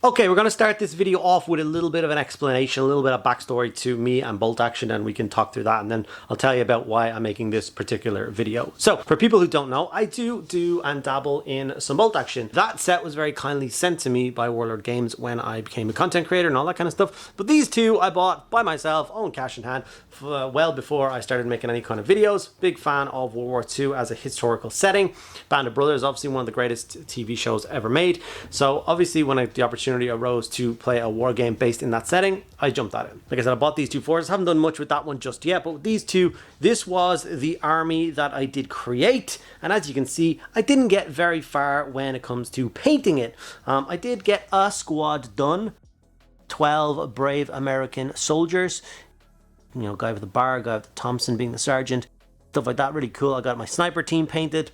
Okay, we're going to start this video off with a little bit of an explanation, a little bit of backstory to me and bolt action, and we can talk through that, and then I'll tell you about why I'm making this particular video. So, for people who don't know, I do and dabble in some bolt action. That set was very kindly sent to me by Warlord Games when I became a content creator and all that kind of stuff, but these two I bought by myself, own cash in hand, well before I started making any kind of videos. Big fan of World War II as a historical setting. Band of Brothers, obviously one of the greatest TV shows ever made, so obviously when the opportunity arose to play a war game based in that setting, I jumped at it. Like I said, I bought these two forces. Haven't done much with that one just yet, but with these two, this was the army that I did create, and as you can see, I didn't get very far when it comes to painting it. I did get a squad done, 12 brave American soldiers, you know, guy with the bar, guy with the Thompson being the sergeant, stuff like that. Really cool. I got my sniper team painted,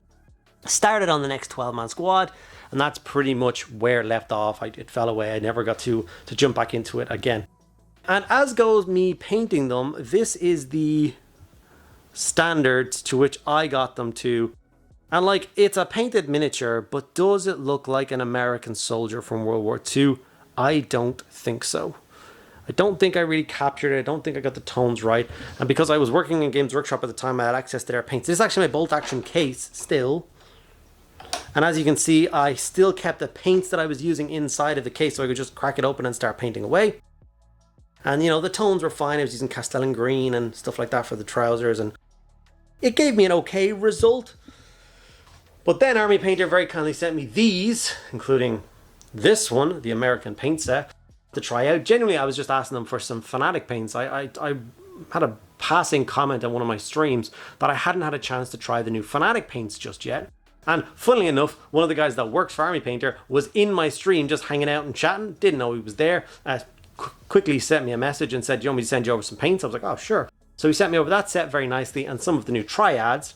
started on the next 12-man squad, and that's pretty much where it left off. It fell away. I never got to jump back into it again. And as goes me painting them, this is the standards to which I got them to. And like, it's a painted miniature, but does it look like an American soldier from World War II? I don't think so. I don't think I really captured it. I don't think I got the tones right. And because I was working in Games Workshop at the time, I had access to their paints. This is actually my bolt action case still. And as you can see, I still kept the paints that I was using inside of the case, so I could just crack it open and start painting away. And you know, the tones were fine. I was using Castellan green and stuff like that for the trousers, and it gave me an okay result. But then Army Painter very kindly sent me these, including this one, the American paint set, to try out. Genuinely, I was just asking them for some Fanatic paints. I had a passing comment on one of my streams that I hadn't had a chance to try the new Fanatic paints just yet. And funnily enough, one of the guys that works for Army Painter was in my stream just hanging out and chatting. Didn't know he was there. Quickly sent me a message and said, "Do you want me to send you over some paints?" I was like, "Oh, sure." So he sent me over that set very nicely and some of the new triads.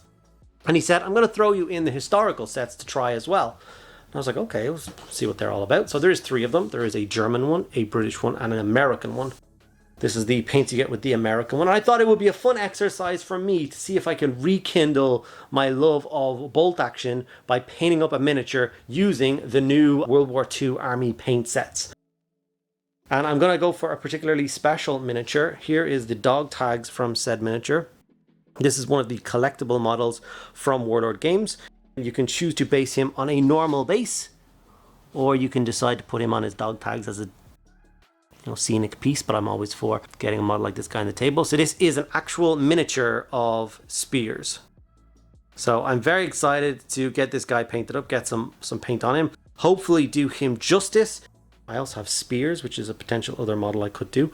And he said, "I'm going to throw you in the historical sets to try as well." And I was like, okay, let's see what they're all about. So there's 3 of them. There is a German one, a British one, and an American one. This is the paints you get with the American one. And I thought it would be a fun exercise for me to see if I could rekindle my love of bolt action by painting up a miniature using the new World War II Army paint sets. And I'm going to go for a particularly special miniature. Here is the dog tags from said miniature. This is one of the collectible models from Warlord Games. You can choose to base him on a normal base, or you can decide to put him on his dog tags as a scenic piece, but I'm always for getting a model like this guy on the table. So this is an actual miniature of Spears. So I'm very excited to get this guy painted up, get some paint on him, hopefully do him justice. I also have Spears, which is a potential other model I could do.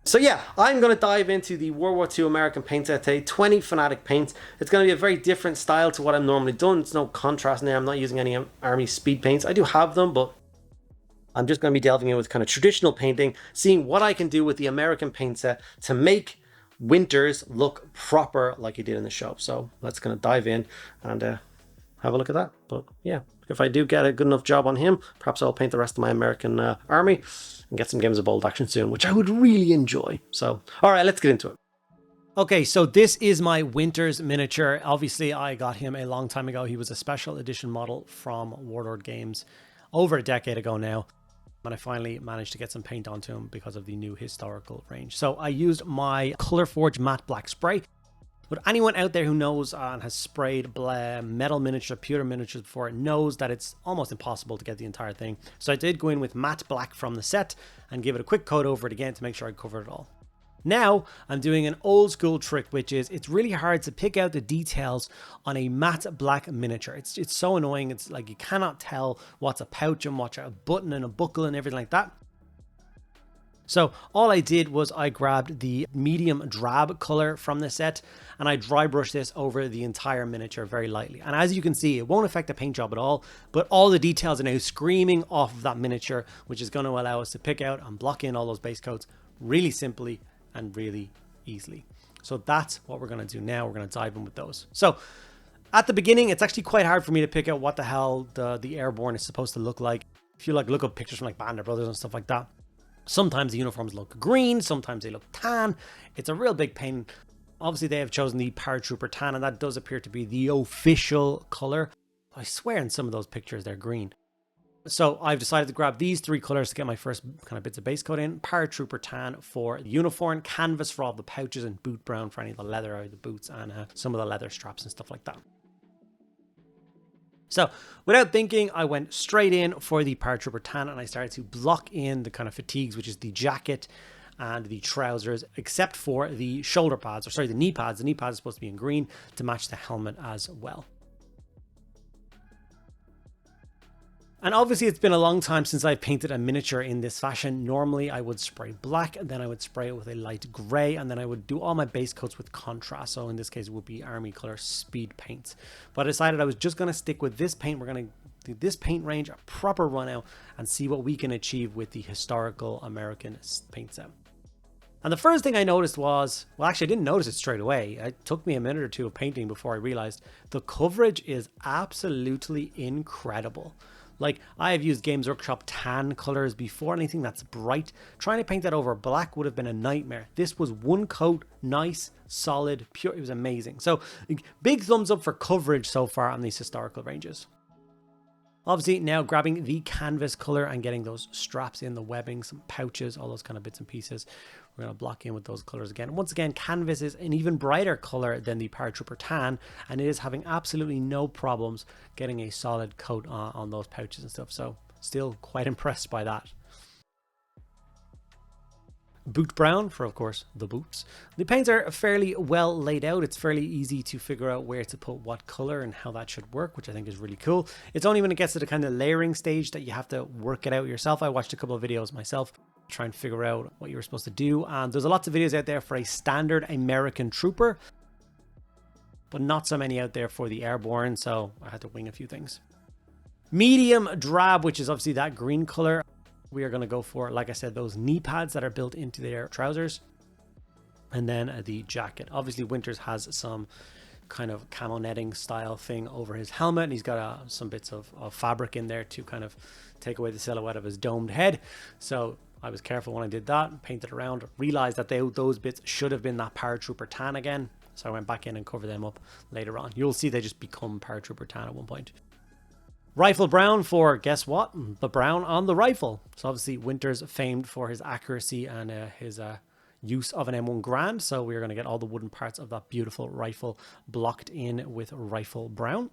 So yeah, I'm going to dive into the World War II American paint set today, 20 Fanatic paints. It's going to be a very different style to what I'm normally doing. It's no contrast now. I'm not using any Army speed paints. I do have them, but I'm just going to be delving in with kind of traditional painting, seeing what I can do with the American paint set to make Winters look proper like he did in the show. So let's kind of dive in and have a look at that. But yeah, if I do get a good enough job on him, perhaps I'll paint the rest of my American army and get some games of bold action soon, which I would really enjoy. So, all right, let's get into it. Okay, so this is my Winters miniature. Obviously, I got him a long time ago. He was a special edition model from Warlord Games over a decade ago now. And I finally managed to get some paint onto him because of the new historical range. So I used my Colorforge matte black spray. But anyone out there who knows and has sprayed metal miniature, pewter miniatures before knows that it's almost impossible to get the entire thing. So I did go in with matte black from the set and give it a quick coat over it again to make sure I covered it all. Now I'm doing an old school trick, which is it's really hard to pick out the details on a matte black miniature. It's so annoying. It's like you cannot tell what's a pouch and what's a button and a buckle and everything like that. So all I did was I grabbed the medium drab color from the set and I dry brushed this over the entire miniature very lightly. And as you can see, it won't affect the paint job at all, but all the details are now screaming off of that miniature, which is going to allow us to pick out and block in all those base coats really simply and really easily. So that's what we're going to do now. We're going to dive in with those. So at the beginning, it's actually quite hard for me to pick out what the hell the airborne is supposed to look like. If you look up pictures from like Band of Brothers and stuff like that, sometimes the uniforms look green, sometimes they look tan. It's a real big pain. Obviously, they have chosen the Paratrooper tan, and that does appear to be the official color. I swear in some of those pictures they're green. So I've decided to grab these 3 colors to get my first kind of bits of base coat in. Paratrooper tan for the uniform, canvas for all the pouches, and boot brown for any of the leather out of the boots and some of the leather straps and stuff like that. So without thinking, I went straight in for the Paratrooper tan and I started to block in the kind of fatigues, which is the jacket and the trousers, except for the shoulder pads, or sorry, the knee pads. The knee pads are supposed to be in green to match the helmet as well. And obviously it's been a long time since I've painted a miniature in this fashion. Normally I would spray black and then I would spray it with a light gray and then I would do all my base coats with contrast. So in this case it would be Army Color Speed paints. But I decided I was just going to stick with this paint. We're going to do this paint range, a proper run out, and see what we can achieve with the historical American paint set. And the first thing I noticed was, well, actually I didn't notice it straight away. It took me a minute or two of painting before I realized the coverage is absolutely incredible. Like, I have used Games Workshop tan colors before, anything that's bright. Trying to paint that over black would have been a nightmare. This was one coat, nice, solid, pure. It was amazing. So big thumbs up for coverage so far on these historical ranges. Obviously now grabbing the canvas color and getting those straps in, the webbing, some pouches, all those kind of bits and pieces. We're going to block in with those colors again. Once again, canvas is an even brighter color than the Paratrooper tan, and it is having absolutely no problems getting a solid coat on those pouches and stuff. So still quite impressed by that. Boot brown for, of course, the boots. The paints are fairly well laid out. It's fairly easy to figure out where to put what color and how that should work, which I think is really cool. It's only when it gets to the kind of layering stage that you have to work it out yourself. I watched a couple of videos myself, try and figure out what you were supposed to do. And there's lots of videos out there for a standard American trooper, but not so many out there for the airborne. So I had to wing a few things. Medium drab, which is obviously that green color. We are going to go for, like I said, those knee pads that are built into their trousers. And then the jacket. Obviously, Winters has some kind of camo netting style thing over his helmet. And he's got some bits of fabric in there to kind of take away the silhouette of his domed head. So I was careful when I did that. Painted around. Realized that those bits should have been that Paratrooper tan again. So I went back in and covered them up later on. You'll see they just become Paratrooper tan at one point. Rifle brown for, guess what? The brown on the rifle. So obviously Winters famed for his accuracy and his use of an M1 Garand. So we're going to get all the wooden parts of that beautiful rifle blocked in with rifle brown.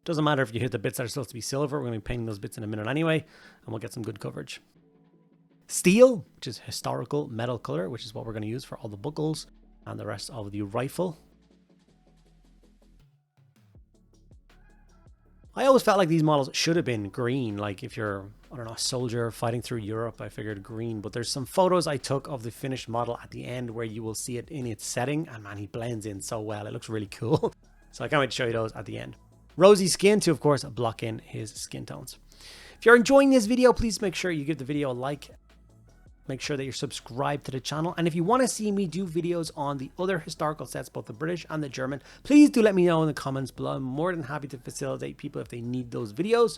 Doesn't matter if you hit the bits that are supposed to be silver. We're going to be painting those bits in a minute anyway, and we'll get some good coverage. Steel, which is historical metal color, which is what we're going to use for all the buckles and the rest of the rifle. I always felt like these models should have been green. Like if you're, I don't know, a soldier fighting through Europe, I figured green. But there's some photos I took of the finished model at the end where you will see it in its setting. And man, he blends in so well. It looks really cool. So I can't wait to show you those at the end. Rosy skin to, of course, block in his skin tones. If you're enjoying this video, please make sure you give the video a like. Make sure that you're subscribed to the channel. And if you want to see me do videos on the other historical sets, both the British and the German, please do let me know in the comments below. I'm more than happy to facilitate people if they need those videos.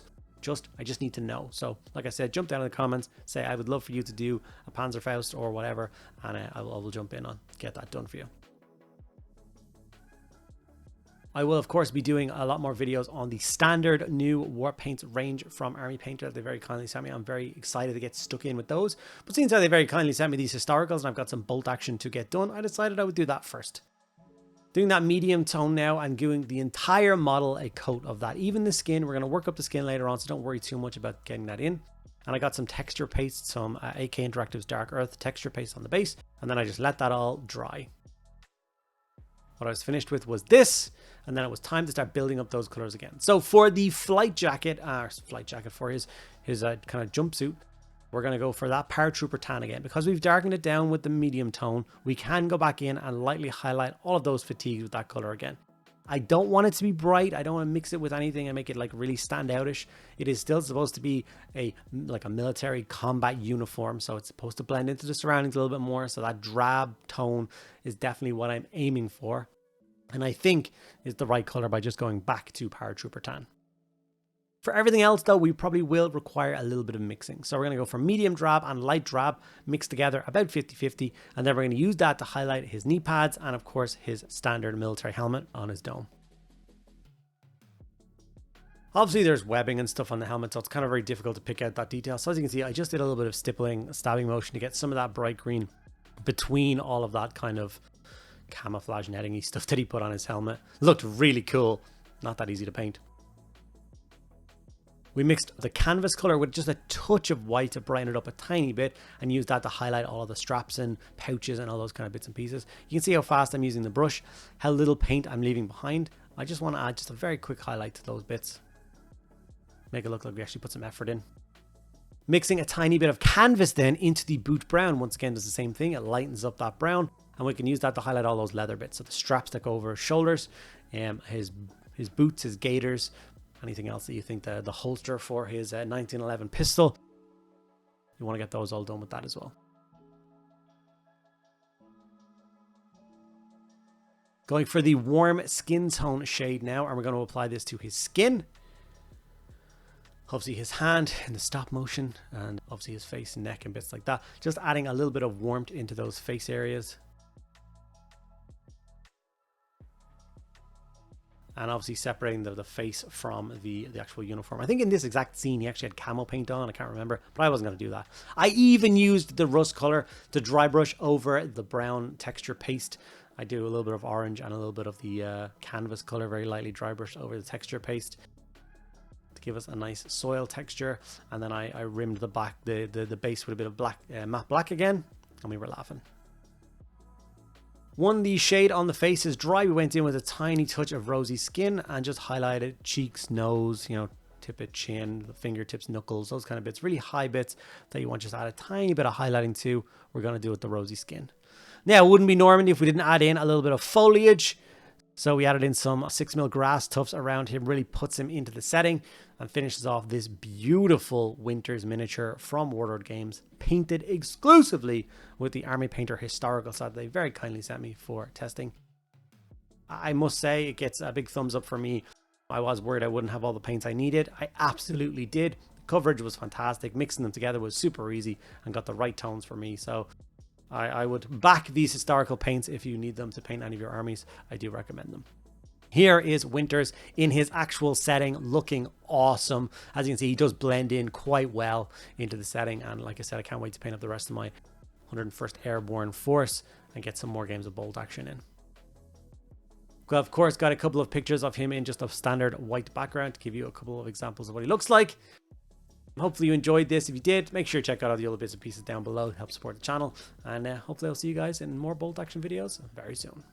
I just need to know. So like I said, jump down in the comments, say I would love for you to do a Panzerfaust or whatever, and I will jump in on get that done for you. I will, of course, be doing a lot more videos on the standard new war paints range from Army Painter that they very kindly sent me. I'm very excited to get stuck in with those. But since they very kindly sent me these historicals and I've got some bolt action to get done, I decided I would do that first. Doing that medium tone now and giving the entire model a coat of that. Even the skin, we're going to work up the skin later on, so don't worry too much about getting that in. And I got some texture paste, some AK Interactive's Dark Earth texture paste on the base, and then I just let that all dry. What I was finished with was this, and then it was time to start building up those colors again. So for the flight jacket for his kind of jumpsuit, we're going to go for that Paratrooper tan again. Because we've darkened it down with the medium tone, we can go back in and lightly highlight all of those fatigues with that color again. I don't want it to be bright. I don't want to mix it with anything and make it like really stand outish. It is still supposed to be like a military combat uniform, so it's supposed to blend into the surroundings a little bit more. So that drab tone is definitely what I'm aiming for, and I think is the right color by just going back to Paratrooper tan. For everything else though, we probably will require a little bit of mixing. So we're going to go for medium drab and light drab mixed together about 50-50. And then we're going to use that to highlight his knee pads and of course his standard military helmet on his dome. Obviously there's webbing and stuff on the helmet, so it's kind of very difficult to pick out that detail. So as you can see, I just did a little bit of stippling, stabbing motion to get some of that bright green between all of that kind of camouflage netting-y stuff that he put on his helmet. Looked really cool. Not that easy to paint. We mixed the canvas color with just a touch of white to brighten it up a tiny bit and used that to highlight all of the straps and pouches and all those kind of bits and pieces. You can see how fast I'm using the brush, how little paint I'm leaving behind. I just want to add just a very quick highlight to those bits. Make it look like we actually put some effort in. Mixing a tiny bit of canvas then into the boot brown. Once again, does the same thing. It lightens up that brown, and we can use that to highlight all those leather bits. So the straps that go over his shoulders, his boots, his gaiters, anything else that you think, the holster for his 1911 pistol. You want to get those all done with that as well. Going for the warm skin tone shade now, and we're going to apply this to his skin. Obviously his hand in the stop motion, and obviously his face and neck and bits like that. Just adding a little bit of warmth into those face areas. And obviously separating the face from the actual uniform. I think in this exact scene he actually had camo paint on, I can't remember, but I wasn't going to do that. I even used the rust color to dry brush over the brown texture paste. I do a little bit of orange and a little bit of the canvas color, very lightly dry brushed over the texture paste to give us a nice soil texture. And then I rimmed the back, the base with a bit of black, matte black again, and we were laughing. When the shade on the face is dry, we went in with a tiny touch of rosy skin and just highlighted cheeks, nose, you know, tip of chin, the fingertips, knuckles, those kind of bits, really high bits that you want just to add a tiny bit of highlighting to. We're going to do with the rosy skin. Now, it wouldn't be Normandy if we didn't add in a little bit of foliage. So we added in some 6mm grass tufts around him, really puts him into the setting and finishes off this beautiful Winter's miniature from Warlord Games, painted exclusively with the Army Painter historical set they very kindly sent me for testing. I must say it gets a big thumbs up for me. I was worried I wouldn't have all the paints I needed. I absolutely did. The coverage was fantastic. Mixing them together was super easy and got the right tones for me. So I would back these historical paints if you need them to paint any of your armies. I do recommend them. Here is Winters in his actual setting, looking awesome. As you can see, he does blend in quite well into the setting. And like I said, I can't wait to paint up the rest of my 101st Airborne Force and get some more games of bolt action in. Well, of course, got a couple of pictures of him in just a standard white background to give you a couple of examples of what he looks like. Hopefully you enjoyed this. If you did, make sure you check out all the other bits and pieces down below to help support the channel. And hopefully I'll see you guys in more bolt action videos very soon.